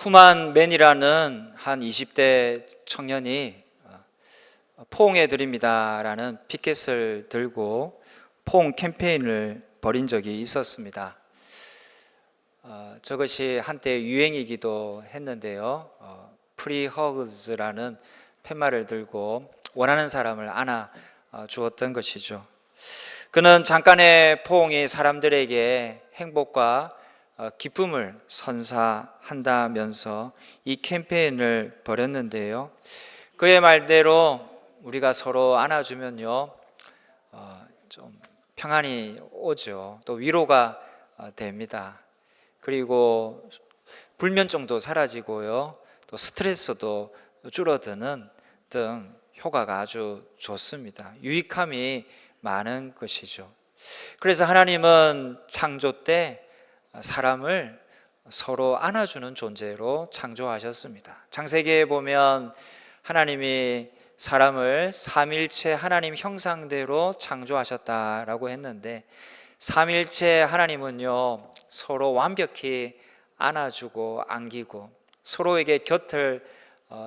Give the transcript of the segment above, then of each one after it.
후만맨이라는 한 20대 청년이 포옹해 드립니다라는 피켓을 들고 포옹 캠페인을 벌인 적이 있었습니다. 저것이 한때 유행이기도 했는데요. 프리허그즈라는 팻말을 들고 원하는 사람을 안아 주었던 것이죠. 그는 잠깐의 포옹이 사람들에게 행복과 기쁨을 선사한다면서 이 캠페인을 벌였는데요. 그의 말대로 우리가 서로 안아주면요, 좀 평안이 오죠. 또 위로가 됩니다. 그리고 불면증도 사라지고요, 또 스트레스도 줄어드는 등 효과가 아주 좋습니다. 유익함이 많은 것이죠. 그래서 하나님은 창조 때 사람을 서로 안아주는 존재로 창조하셨습니다. 창세기에 보면 하나님이 사람을 삼일체 하나님 형상대로 창조하셨다라고 했는데, 삼일체 하나님은요, 서로 완벽히 안아주고 안기고 서로에게 곁을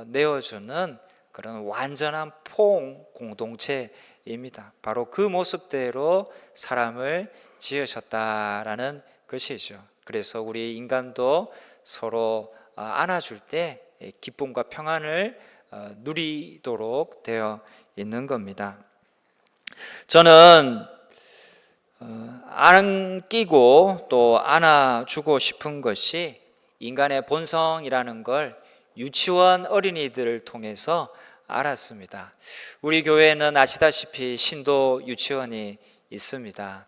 내어주는 그런 완전한 포옹 공동체입니다. 바로 그 모습대로 사람을 지으셨다라는 것이죠. 그래서 우리 인간도 서로 안아줄 때 기쁨과 평안을 누리도록 되어 있는 겁니다. 저는 안기고 또 안아주고 싶은 것이 인간의 본성이라는 걸 유치원 어린이들을 통해서 알았습니다. 우리 교회는 아시다시피 신도 유치원이 있습니다.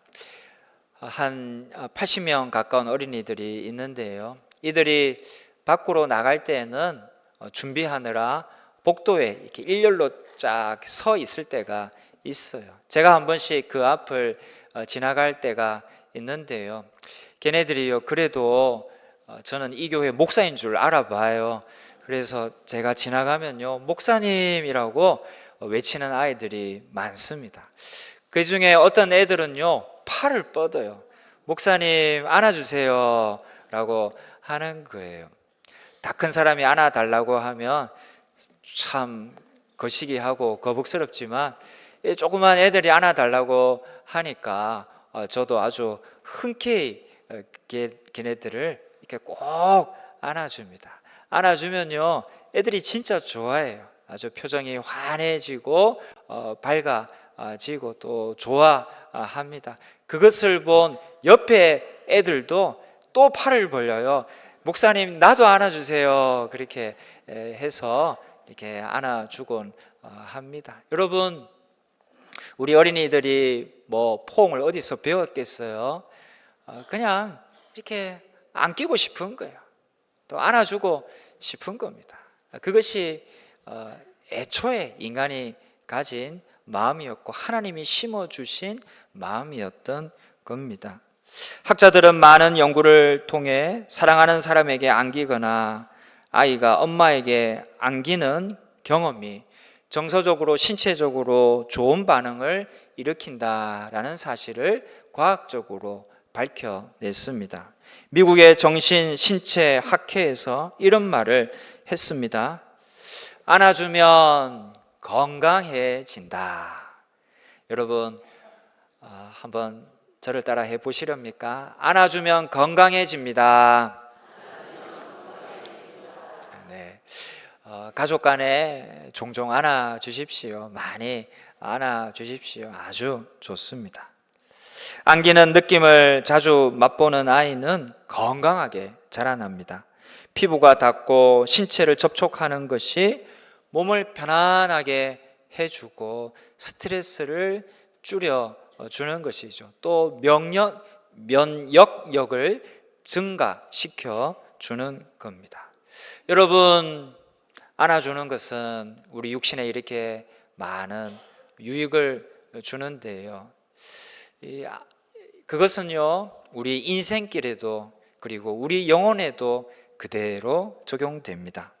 한 80명 가까운 어린이들이 있는데요. 이들이 밖으로 나갈 때에는 준비하느라 복도에 이렇게 일렬로 쫙 서 있을 때가 있어요. 제가 한 번씩 그 앞을 지나갈 때가 있는데요. 걔네들이요, 그래도 저는 이 교회 목사인 줄 알아봐요. 그래서 제가 지나가면요, 목사님이라고 외치는 아이들이 많습니다. 그 중에 어떤 애들은요, 팔을 뻗어요. 목사님 안아주세요 라고 하는 거예요. 다 큰 사람이 안아달라고 하면 참 거시기하고 거북스럽지만, 조그만 애들이 안아달라고 하니까 저도 아주 흔쾌히 걔네들을 이렇게 꼭 안아줍니다. 안아주면요, 애들이 진짜 좋아해요. 아주 표정이 환해지고 밝아지고 또 좋아합니다. 그것을 본 옆에 애들도 또 팔을 벌려요. 목사님 나도 안아주세요. 그렇게 해서 이렇게 안아주곤 합니다. 여러분, 우리 어린이들이 뭐 포옹을 어디서 배웠겠어요? 그냥 이렇게 안기고 싶은 거예요. 또 안아주고 싶은 겁니다. 그것이 애초에 인간이 가진 마음이었고 하나님이 심어주신 마음이었던 겁니다. 학자들은 많은 연구를 통해 사랑하는 사람에게 안기거나 아이가 엄마에게 안기는 경험이 정서적으로 신체적으로 좋은 반응을 일으킨다라는 사실을 과학적으로 밝혀냈습니다. 미국의 정신신체학회에서 이런 말을 했습니다. 안아주면 건강해진다. 여러분, 한번 저를 따라 해보시렵니까? 안아주면 건강해집니다. 네. 가족 간에 종종 안아주십시오. 많이 안아주십시오. 아주 좋습니다. 안기는 느낌을 자주 맛보는 아이는 건강하게 자라납니다. 피부가 닿고 신체를 접촉하는 것이 몸을 편안하게 해주고 스트레스를 줄여주는 것이죠. 또 면역력을 증가시켜 주는 겁니다. 여러분, 안아주는 것은 우리 육신에 이렇게 많은 유익을 주는데요, 그것은요, 우리 인생길에도 그리고 우리 영혼에도 그대로 적용됩니다.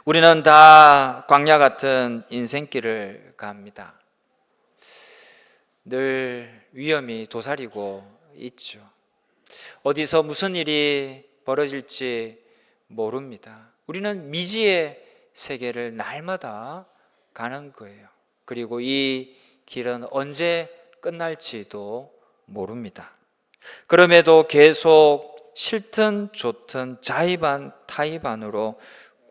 우리는 다 광야 같은 인생길을 갑니다. 늘 위험이 도사리고 있죠. 어디서 무슨 일이 벌어질지 모릅니다. 우리는 미지의 세계를 날마다 가는 거예요. 그리고 이 길은 언제 끝날지도 모릅니다. 그럼에도 계속 싫든 좋든 자의반 타의반으로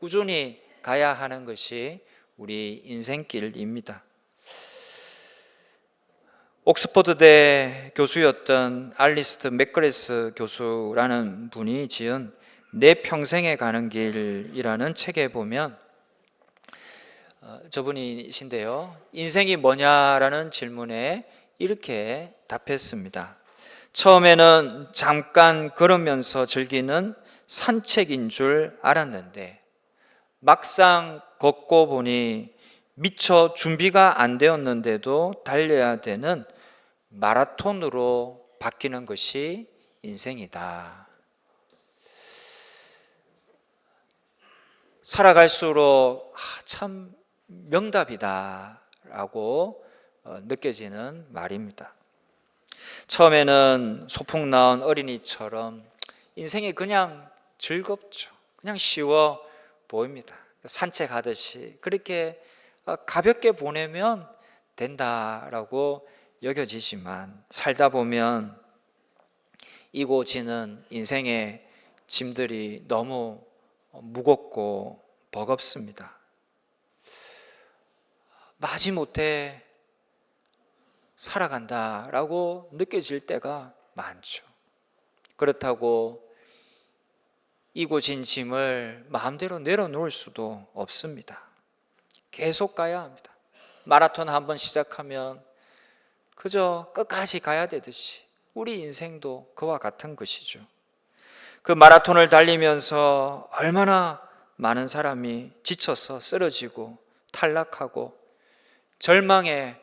꾸준히 가야 하는 것이 우리 인생길입니다. 옥스퍼드대 교수였던 알리스트 맥그레스 교수라는 분이 지은 내 평생에 가는 길이라는 책에 보면 저분이신데요, 인생이 뭐냐라는 질문에 이렇게 답했습니다. 처음에는 잠깐 걸으면서 즐기는 산책인 줄 알았는데 막상 걷고 보니 미처 준비가 안 되었는데도 달려야 되는 마라톤으로 바뀌는 것이 인생이다. 살아갈수록 참 명답이다라고 느껴지는 말입니다. 처음에는 소풍 나온 어린이처럼 인생이 그냥 즐겁죠. 그냥 쉬워 보입니다. 산책하듯이 그렇게 가볍게 보내면 된다라고 여겨지지만 살다 보면 이고 지는 인생의 짐들이 너무 무겁고 버겁습니다. 마지못해 살아간다라고 느껴질 때가 많죠. 그렇다고 이고 진 짐을 마음대로 내려놓을 수도 없습니다. 계속 가야 합니다. 마라톤 한번 시작하면 그저 끝까지 가야 되듯이 우리 인생도 그와 같은 것이죠. 그 마라톤을 달리면서 얼마나 많은 사람이 지쳐서 쓰러지고 탈락하고 절망에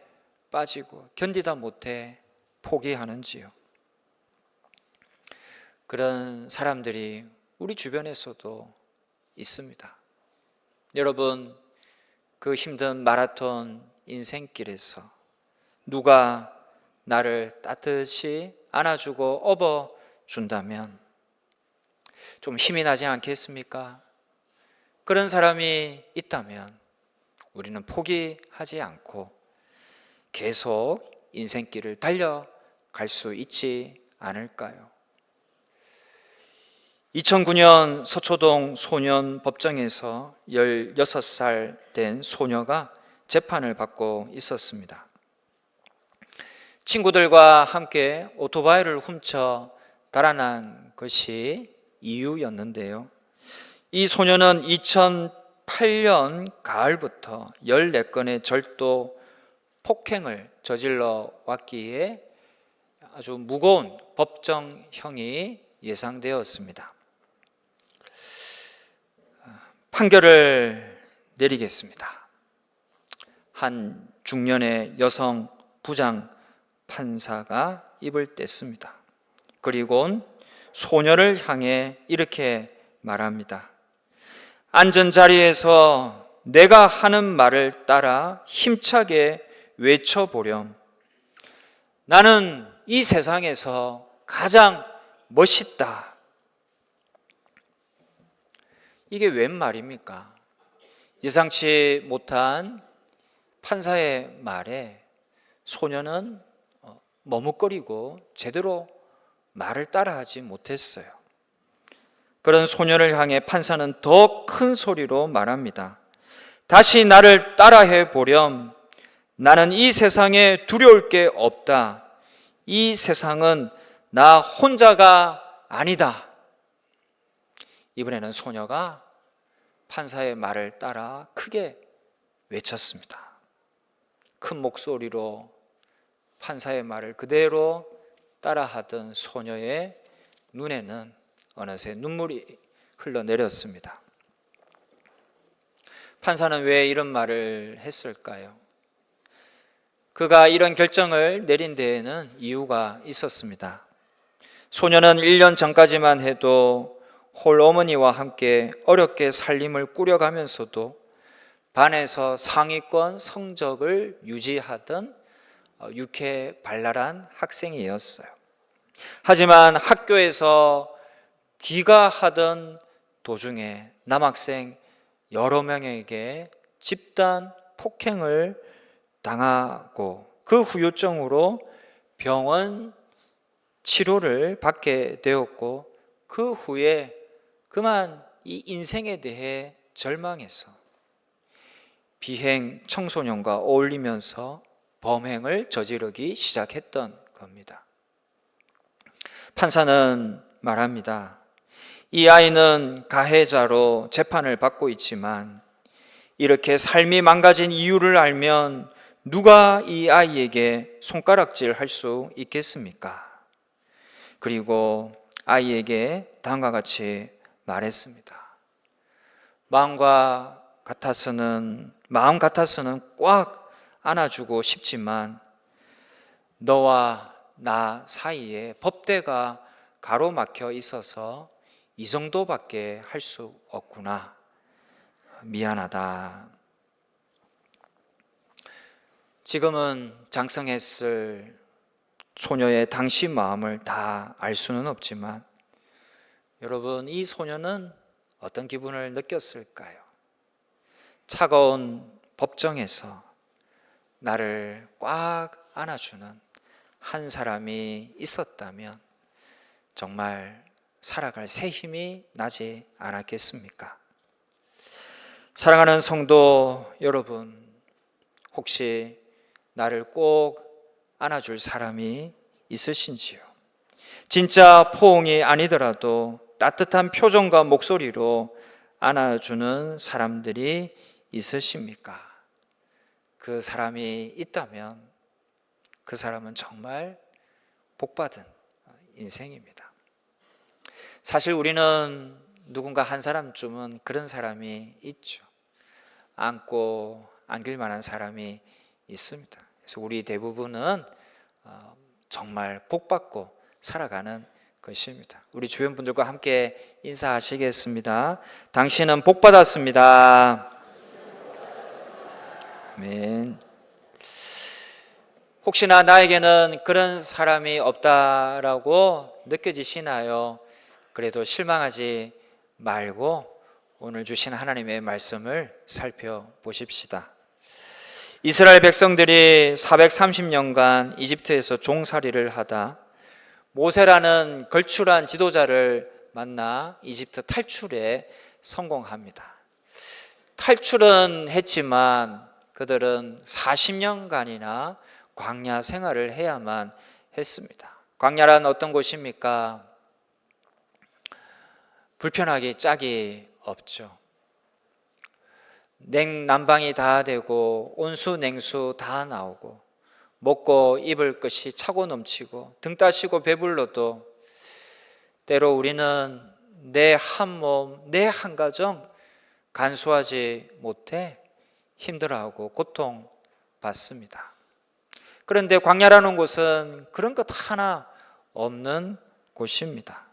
빠지고 견디다 못해 포기하는지요. 그런 사람들이 우리 주변에서도 있습니다. 여러분, 그 힘든 마라톤 인생길에서 누가 나를 따뜻이 안아주고 업어준다면 좀 힘이 나지 않겠습니까? 그런 사람이 있다면 우리는 포기하지 않고 계속 인생길을 달려갈 수 있지 않을까요? 2009년 서초동 소년법정에서 16살 된 소녀가 재판을 받고 있었습니다. 친구들과 함께 오토바이를 훔쳐 달아난 것이 이유였는데요. 이 소녀는 2008년 가을부터 14건의 절도 폭행을 저질러 왔기에 아주 무거운 법정형이 예상되었습니다. 판결을 내리겠습니다. 한 중년의 여성 부장 판사가 입을 뗐습니다. 그리고는 소녀를 향해 이렇게 말합니다. 앉은 자리에서 내가 하는 말을 따라 힘차게 외쳐보렴. 나는 이 세상에서 가장 멋있다. 이게 웬 말입니까? 예상치 못한 판사의 말에 소녀는 머뭇거리고 제대로 말을 따라하지 못했어요. 그런 소녀를 향해 판사는 더 큰 소리로 말합니다. 다시 나를 따라해 보렴. 나는 이 세상에 두려울 게 없다. 이 세상은 나 혼자가 아니다. 이번에는 소녀가 판사의 말을 따라 크게 외쳤습니다. 큰 목소리로 판사의 말을 그대로 따라하던 소녀의 눈에는 어느새 눈물이 흘러내렸습니다. 판사는 왜 이런 말을 했을까요? 그가 이런 결정을 내린 데에는 이유가 있었습니다. 소녀는 1년 전까지만 해도 홀어머니와 함께 어렵게 살림을 꾸려가면서도 반에서 상위권 성적을 유지하던 유쾌발랄한 학생이었어요. 하지만 학교에서 귀가하던 도중에 남학생 여러 명에게 집단 폭행을 당하고 그 후유증으로 병원 치료를 받게 되었고, 그 후에 그만 이 인생에 대해 절망해서 비행 청소년과 어울리면서 범행을 저지르기 시작했던 겁니다. 판사는 말합니다. 이 아이는 가해자로 재판을 받고 있지만 이렇게 삶이 망가진 이유를 알면 누가 이 아이에게 손가락질 할 수 있겠습니까? 그리고 아이에게 다음과 같이 말했습니다. 마음 같아서는 꽉 안아주고 싶지만 너와 나 사이에 법대가 가로막혀 있어서 이 정도밖에 할 수 없구나. 미안하다. 지금은 장성했을 소녀의 당시 마음을 다 알 수는 없지만 여러분, 이 소녀는 어떤 기분을 느꼈을까요? 차가운 법정에서 나를 꽉 안아주는 한 사람이 있었다면 정말 살아갈 새 힘이 나지 않았겠습니까? 사랑하는 성도 여러분, 혹시 나를 꼭 안아줄 사람이 있으신지요? 진짜 포옹이 아니더라도 따뜻한 표정과 목소리로 안아주는 사람들이 있으십니까? 그 사람이 있다면 그 사람은 정말 복받은 인생입니다. 사실 우리는 누군가 한 사람쯤은 그런 사람이 있죠. 안길 만한 사람이 있습니다. 그래서 우리 대부분은 정말 복받고 살아가는 것입니다. 우리 주변 분들과 함께 인사하시겠습니다. 당신은 복받았습니다. 아멘. 혹시나 나에게는 그런 사람이 없다라고 느껴지시나요? 그래도 실망하지 말고 오늘 주신 하나님의 말씀을 살펴보십시다. 이스라엘 백성들이 430년간 이집트에서 종살이를 하다 모세라는 걸출한 지도자를 만나 이집트 탈출에 성공합니다. 탈출은 했지만 그들은 40년간이나 광야 생활을 해야만 했습니다. 광야란 어떤 곳입니까? 불편하기 짝이 없죠. 냉난방이 다 되고 온수 냉수 다 나오고 먹고 입을 것이 차고 넘치고 등 따시고 배불러도 때로 우리는 내 한 몸, 내 한 가정 간수하지 못해 힘들어하고 고통받습니다. 그런데 광야라는 곳은 그런 것 하나 없는 곳입니다.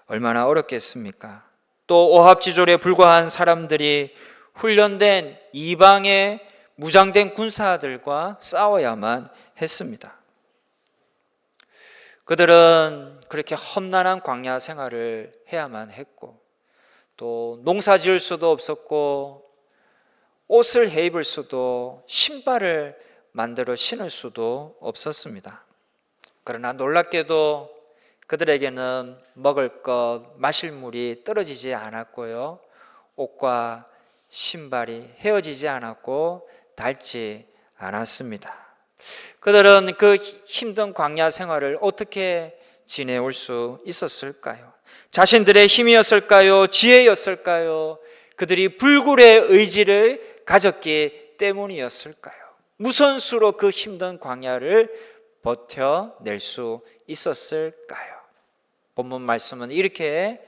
얼마나 어렵겠습니까? 또 오합지졸에 불과한 사람들이 훈련된 이방의 무장된 군사들과 싸워야만 했습니다. 그들은 그렇게 험난한 광야 생활을 해야만 했고 또 농사 지을 수도 없었고 옷을 해입을 수도 신발을 만들어 신을 수도 없었습니다. 그러나 놀랍게도 그들에게는 먹을 것, 마실 물이 떨어지지 않았고요. 옷과 신발이 헤어지지 않았고 닳지 않았습니다. 그들은 그 힘든 광야 생활을 어떻게 지내올 수 있었을까요? 자신들의 힘이었을까요? 지혜였을까요? 그들이 불굴의 의지를 가졌기 때문이었을까요? 무슨 수로 그 힘든 광야를 버텨낼 수 있었을까요? 본문 말씀은 이렇게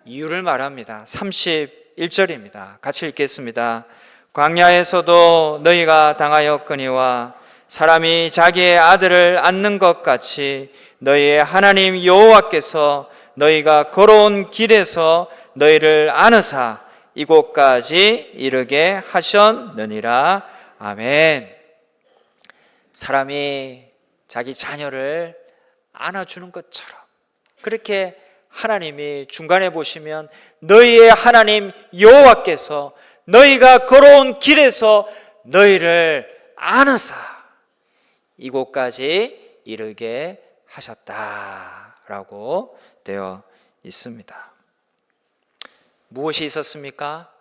이유를 말합니다. 31절입니다. 같이 읽겠습니다. 광야에서도 너희가 당하였거니와 사람이 자기의 아들을 안는 것 같이 너희의 하나님 여호와께서 너희가 걸어온 길에서 너희를 안으사 이곳까지 이르게 하셨느니라. 아멘. 사람이 자기 자녀를 안아주는 것처럼 그렇게 하나님이 중간에 보시면 너희의 하나님 여호와께서 너희가 걸어온 길에서 너희를 안으사 이곳까지 이르게 하셨다라고 되어 있습니다. 무엇이 있었습니까?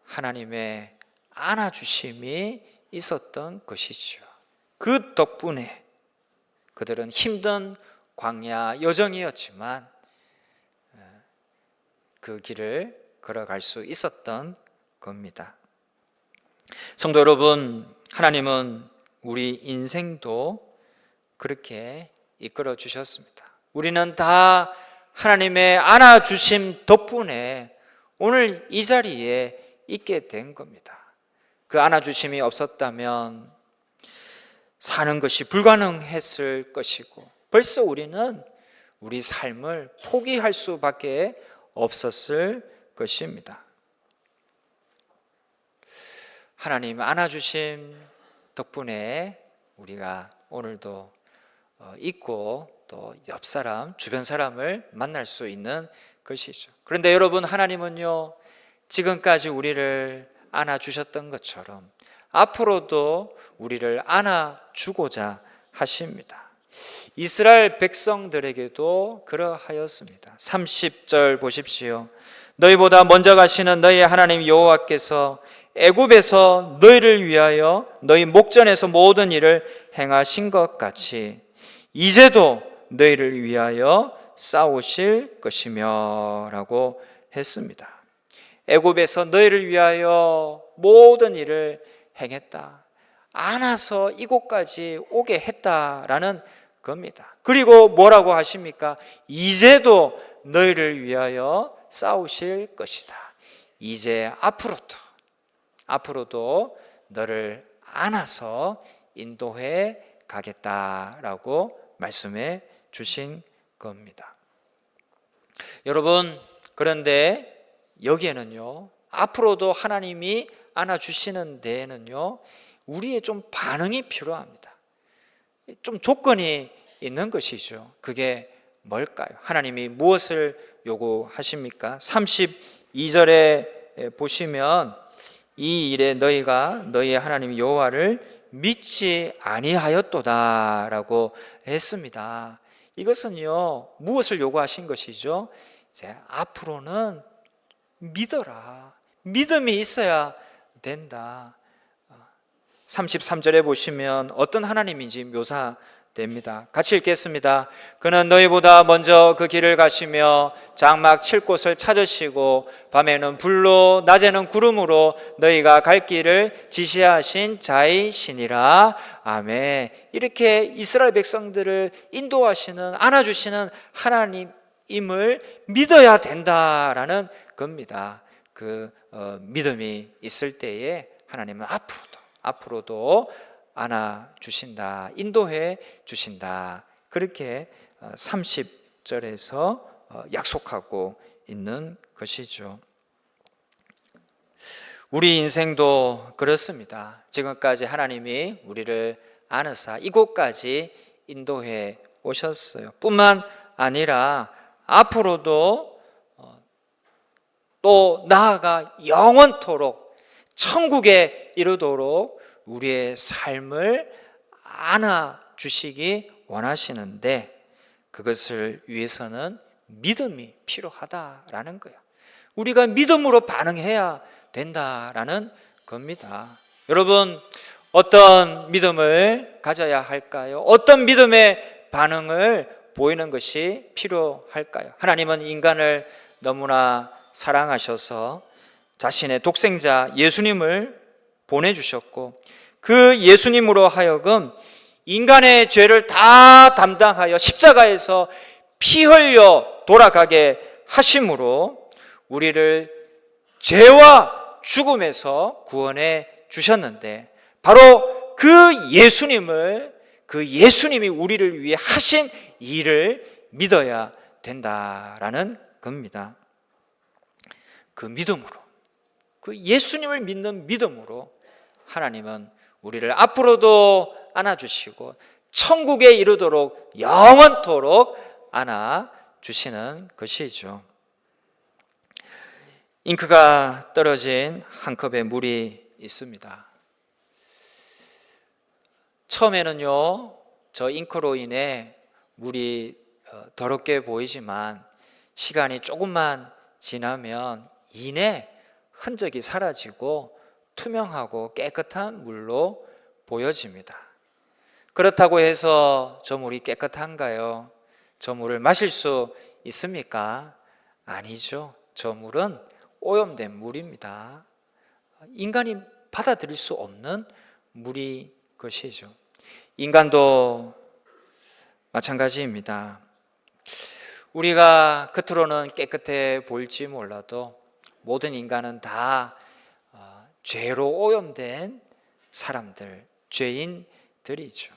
하나님의 안아주심이 있었던 것이죠. 그 덕분에 그들은 힘든 광야 여정이었지만 그 길을 걸어갈 수 있었던 겁니다. 성도 여러분, 하나님은 우리 인생도 그렇게 이끌어 주셨습니다. 우리는 다 하나님의 안아주심 덕분에 오늘 이 자리에 있게 된 겁니다. 그 안아주심이 없었다면 사는 것이 불가능했을 것이고 벌써 우리는 우리 삶을 포기할 수밖에 없었을 것입니다. 하나님 안아주심 덕분에 우리가 오늘도 있고 또 옆 사람, 주변 사람을 만날 수 있는 것이죠. 그런데 여러분, 하나님은요 지금까지 우리를 안아주셨던 것처럼 앞으로도 우리를 안아주고자 하십니다. 이스라엘 백성들에게도 그러하였습니다. 30절 보십시오. 너희보다 먼저 가시는 너희의 하나님 여호와께서 애굽에서 너희를 위하여 너희 목전에서 모든 일을 행하신 것 같이 이제도 너희를 위하여 싸우실 것이며 라고 했습니다. 애굽에서 너희를 위하여 모든 일을 행했다. 안아서 이곳까지 오게 했다라는 겁니다. 그리고 뭐라고 하십니까? 이제도 너희를 위하여 싸우실 것이다. 이제 앞으로도 너를 안아서 인도해 가겠다라고 말씀해 주신 겁니다. 여러분, 그런데 여기에는요 앞으로도 하나님이 안아주시는 데에는요 우리의 좀 반응이 필요합니다. 좀 조건이 있는 것이죠. 그게 뭘까요? 하나님이 무엇을 요구하십니까? 32절에 보시면 이 일에 너희가 너희의 하나님 여호와를 믿지 아니하였도다 라고 했습니다. 이것은요 무엇을 요구하신 것이죠? 이제 앞으로는 믿어라. 믿음이 있어야 된다. 33절에 보시면 어떤 하나님인지 묘사됩니다. 같이 읽겠습니다. 그는 너희보다 먼저 그 길을 가시며 장막 칠 곳을 찾으시고 밤에는 불로 낮에는 구름으로 너희가 갈 길을 지시하신 자이시니라. 아멘. 이렇게 이스라엘 백성들을 인도하시는 안아주시는 하나님임을 믿어야 된다라는 겁니다. 그 믿음이 있을 때에 하나님은 앞으로도 안아주신다, 인도해 주신다. 그렇게 30절에서 약속하고 있는 것이죠. 우리 인생도 그렇습니다. 지금까지 하나님이 우리를 안으사 이곳까지 인도해 오셨어요. 뿐만 아니라 앞으로도 또 나아가 영원토록 천국에 이르도록 우리의 삶을 안아주시기 원하시는데 그것을 위해서는 믿음이 필요하다라는 거예요. 우리가 믿음으로 반응해야 된다라는 겁니다. 여러분, 어떤 믿음을 가져야 할까요? 어떤 믿음의 반응을 보이는 것이 필요할까요? 하나님은 인간을 너무나 사랑하셔서 자신의 독생자 예수님을 보내주셨고 그 예수님으로 하여금 인간의 죄를 다 담당하여 십자가에서 피 흘려 돌아가게 하심으로 우리를 죄와 죽음에서 구원해 주셨는데 바로 그 예수님이 우리를 위해 하신 일을 믿어야 된다라는 겁니다. 그 믿음으로, 그 예수님을 믿는 믿음으로 하나님은 우리를 앞으로도 안아주시고 천국에 이르도록 영원토록 안아 주시는 것이죠. 잉크가 떨어진 한 컵에 물이 있습니다. 처음에는요, 저 잉크로 인해 물이 더럽게 보이지만 시간이 조금만 지나면 이내 흔적이 사라지고 투명하고 깨끗한 물로 보여집니다. 그렇다고 해서 저 물이 깨끗한가요? 저 물을 마실 수 있습니까? 아니죠. 저 물은 오염된 물입니다. 인간이 받아들일 수 없는 물이 것이죠. 인간도 마찬가지입니다. 우리가 겉으로는 깨끗해 보일지 몰라도 모든 인간은 다 죄로 오염된 사람들, 죄인들이죠.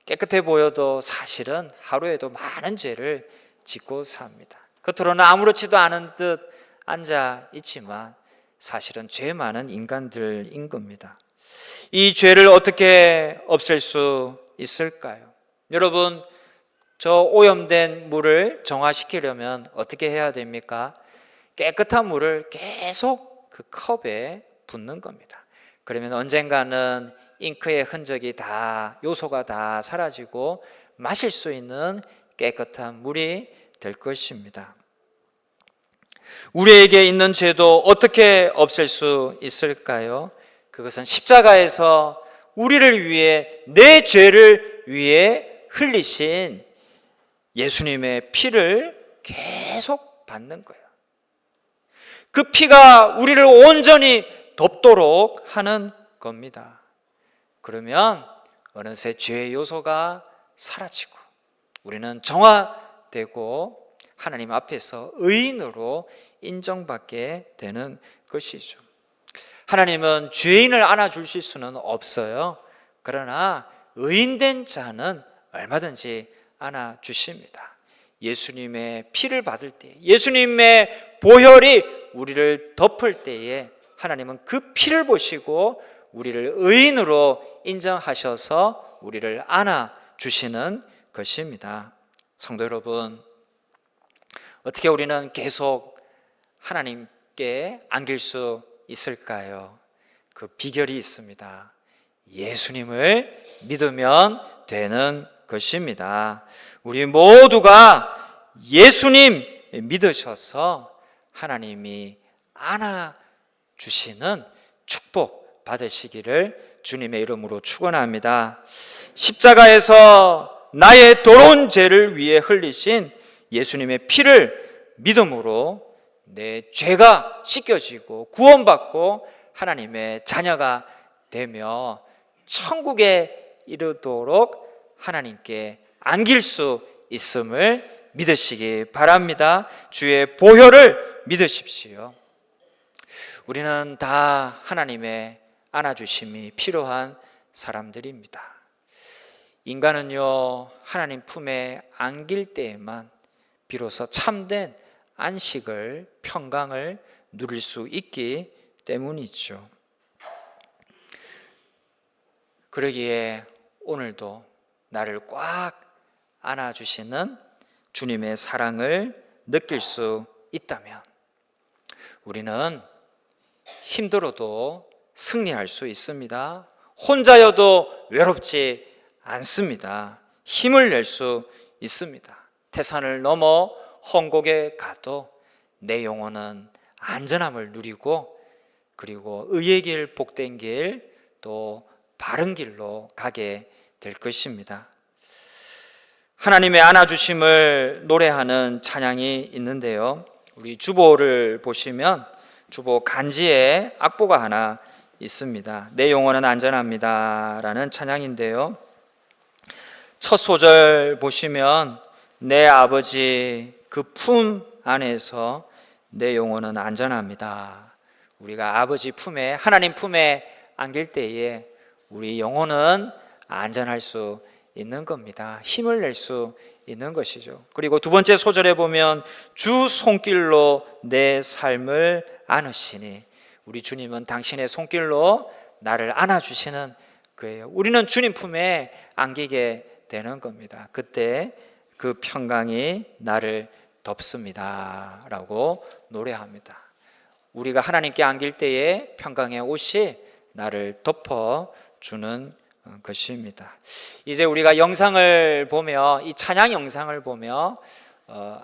깨끗해 보여도 사실은 하루에도 많은 죄를 짓고 삽니다. 겉으로는 아무렇지도 않은 듯 앉아 있지만 사실은 죄 많은 인간들인 겁니다. 이 죄를 어떻게 없앨 수 있을까요? 여러분, 저 오염된 물을 정화시키려면 어떻게 해야 됩니까? 깨끗한 물을 계속 그 컵에 붓는 겁니다. 그러면 언젠가는 잉크의 흔적이 다, 요소가 다 사라지고 마실 수 있는 깨끗한 물이 될 것입니다. 우리에게 있는 죄도 어떻게 없앨 수 있을까요? 그것은 십자가에서 우리를 위해, 내 죄를 위해 흘리신 예수님의 피를 계속 받는 거예요. 그 피가 우리를 온전히 덮도록 하는 겁니다. 그러면 어느새 죄의 요소가 사라지고 우리는 정화되고 하나님 앞에서 의인으로 인정받게 되는 것이죠. 하나님은 죄인을 안아주실 수는 없어요. 그러나 의인된 자는 얼마든지 안아주십니다. 예수님의 피를 받을 때, 예수님의 보혈이 우리를 덮을 때에 하나님은 그 피를 보시고 우리를 의인으로 인정하셔서 우리를 안아주시는 것입니다. 성도 여러분, 어떻게 우리는 계속 하나님께 안길 수 있을까요? 그 비결이 있습니다. 예수님을 믿으면 되는 것입니다. 우리 모두가 예수님 믿으셔서 하나님이 안아주시는 축복 받으시기를 주님의 이름으로 축원합니다. 십자가에서 나의 더러운 죄를 위해 흘리신 예수님의 피를 믿음으로 내 죄가 씻겨지고 구원받고 하나님의 자녀가 되며 천국에 이르도록 하나님께 안길 수 있음을 믿으시기 바랍니다. 주의 보혈을 믿으십시오. 우리는 다 하나님의 안아주심이 필요한 사람들입니다. 인간은요, 하나님 품에 안길 때에만 비로소 참된 안식을, 평강을 누릴 수 있기 때문이죠. 그러기에 오늘도 나를 꽉 안아주시는 주님의 사랑을 느낄 수 있다면 우리는 힘들어도 승리할 수 있습니다. 혼자여도 외롭지 않습니다. 힘을 낼 수 있습니다. 태산을 넘어 헝곡에 가도 내 영혼은 안전함을 누리고 그리고 의의 길, 복된 길, 또 바른 길로 가게 될 것입니다. 하나님의 안아주심을 노래하는 찬양이 있는데요, 우리 주보를 보시면 주보 간지에 악보가 하나 있습니다. 내 영혼은 안전합니다 라는 찬양인데요, 첫 소절 보시면 내 아버지 그 품 안에서 내 영혼은 안전합니다. 우리가 아버지 품에, 하나님 품에 안길 때에 우리 영혼은 안전할 수 있는 겁니다. 힘을 낼 수 있는 것이죠. 그리고 두 번째 소절에 보면 주 손길로 내 삶을 안으시니, 우리 주님은 당신의 손길로 나를 안아주시는 거예요. 우리는 주님 품에 안기게 되는 겁니다. 그때 그 평강이 나를 덮습니다 라고 노래합니다. 우리가 하나님께 안길 때에 평강의 옷이 나를 덮어주는 것입니다. 이제 우리가 영상을 보며, 이 찬양 영상을 보며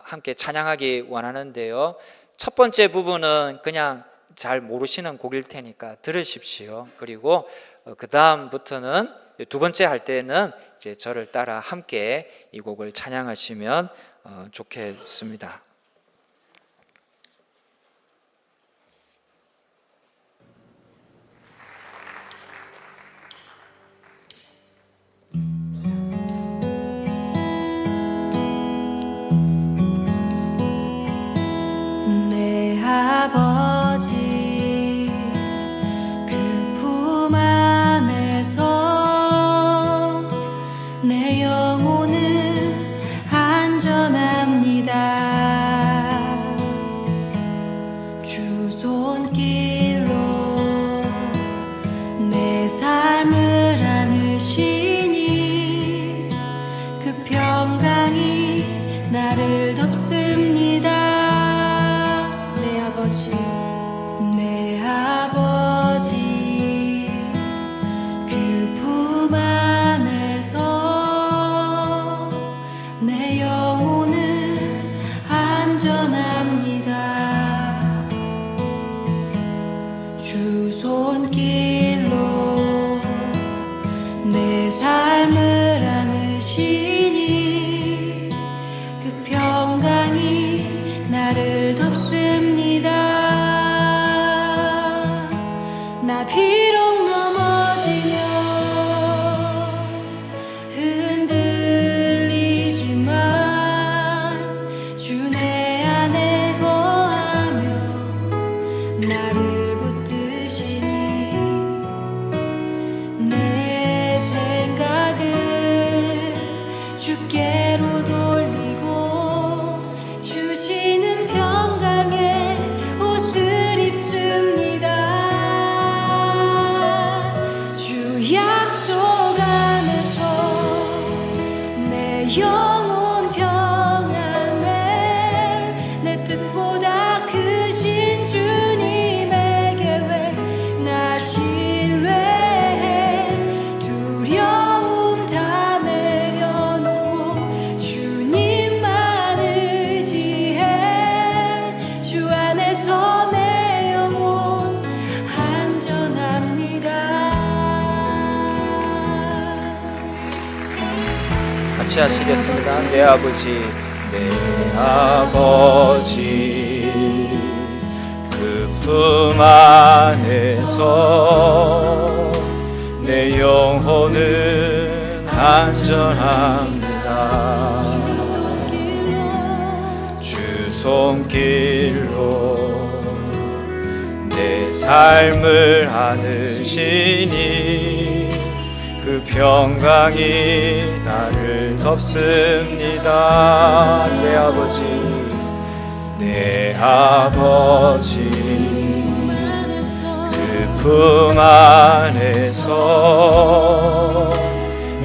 함께 찬양하기 원하는데요, 첫 번째 부분은 그냥 잘 모르시는 곡일 테니까 들으십시오. 그리고 그 다음부터는, 두 번째 할 때는 이제 저를 따라 함께 이 곡을 찬양하시면 좋겠습니다. 내 아버지 그 품 안에서 내 영혼은 안전합니다. 주 손길로 내 삶을 안으시니 그 평강이 나를 덮습니다. 내 아버지 그 품 안에서 내 영혼은 안전합니다. 주 손길로 내 삶을 안으시니 그 평강이 나를 덮습니다. 나 비록 넘어지며 흔들리지만 주 내 안에 거하며 나를 붙드시니 내 생각을 주께로 돌리고 주시는 평강의 옷을 입습니다. 주 약속 안에서 내 영혼 평안해. 내 뜻보다 크신 주님의 계획 나 신뢰해. 두려움 다 내려놓고 주님만 의지해. 주 안에서 내 영혼 안전합니다. 같이 하시겠습니다. 내 아버지, 내 아버지 그 품 안에서 내 영혼은 안전합니다. 주 손길로 내 삶을 안으시니 그 평강이 나를 덮습니다. 내 아버지, 내 아버지 그 품 안에서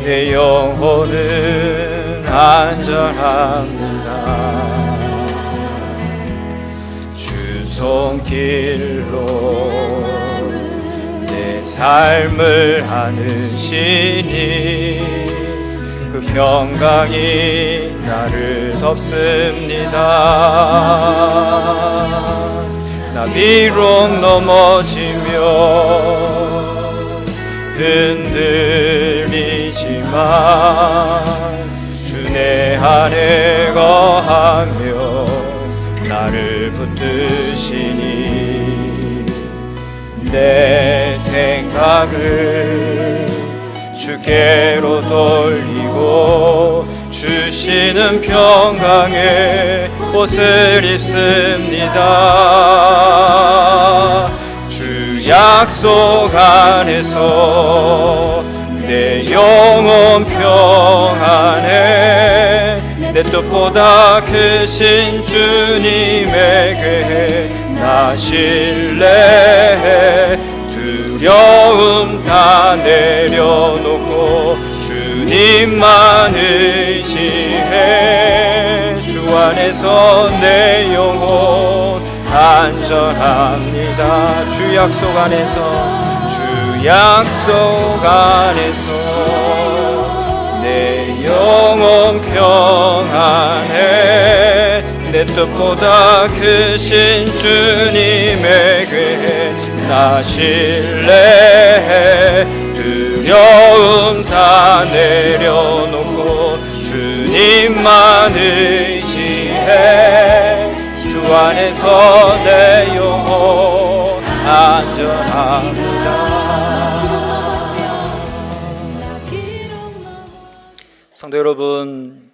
내 영혼은 안전합니다. 주 손길로 내 삶을 안으시니 그 평강이 나를 덮습니다. 나 비록 넘어지며 흔들리지만 주 내 안에 거하며 나를 붙드시니 내 생각을 주께로 돌리고 주시는 평강의 옷을 입습니다. 주 약속 안에서 내 영혼 평안해. 내 뜻보다 크신 주님의 계획 나 신뢰해. 두려움 다 내려놓고 주님만 의지해. 안에서 내 영혼 안전합니다. 주 약속 안에서, 주 약속 안에서 내 영혼 평안해. 내 뜻보다 크신 주님의 괴해 나 신뢰해. 두려움 다 내려놓고 주님만 의지해. 주 안에서 내 영혼 안전합니다. 성도 여러분,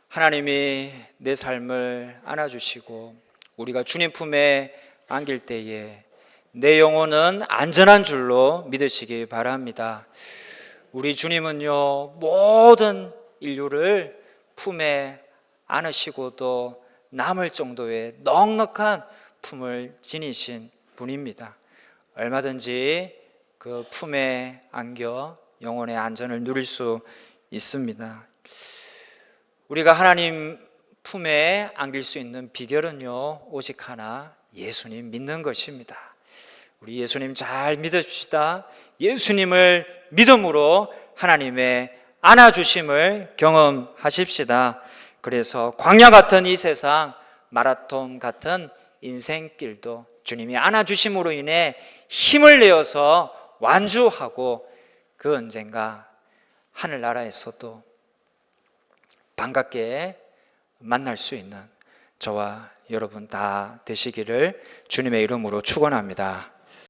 하나님이 내 삶을 안아주시고 우리가 주님 품에 안길 때에 내 영혼은 안전한 줄로 믿으시기 바랍니다. 우리 주님은요, 모든 인류를 품에 안으시고도 남을 정도의 넉넉한 품을 지니신 분입니다. 얼마든지 그 품에 안겨 영혼의 안전을 누릴 수 있습니다. 우리가 하나님 품에 안길 수 있는 비결은요, 오직 하나, 예수님 믿는 것입니다. 우리 예수님 잘 믿읍시다. 예수님을 믿음으로 하나님의 안아주심을 경험하십시다. 그래서 광야 같은 이 세상, 마라톤 같은 인생길도 주님이 안아주심으로 인해 힘을 내어서 완주하고 그 언젠가 하늘나라에서도 반갑게 만날 수 있는 저와 여러분 다 되시기를 주님의 이름으로 축원합니다.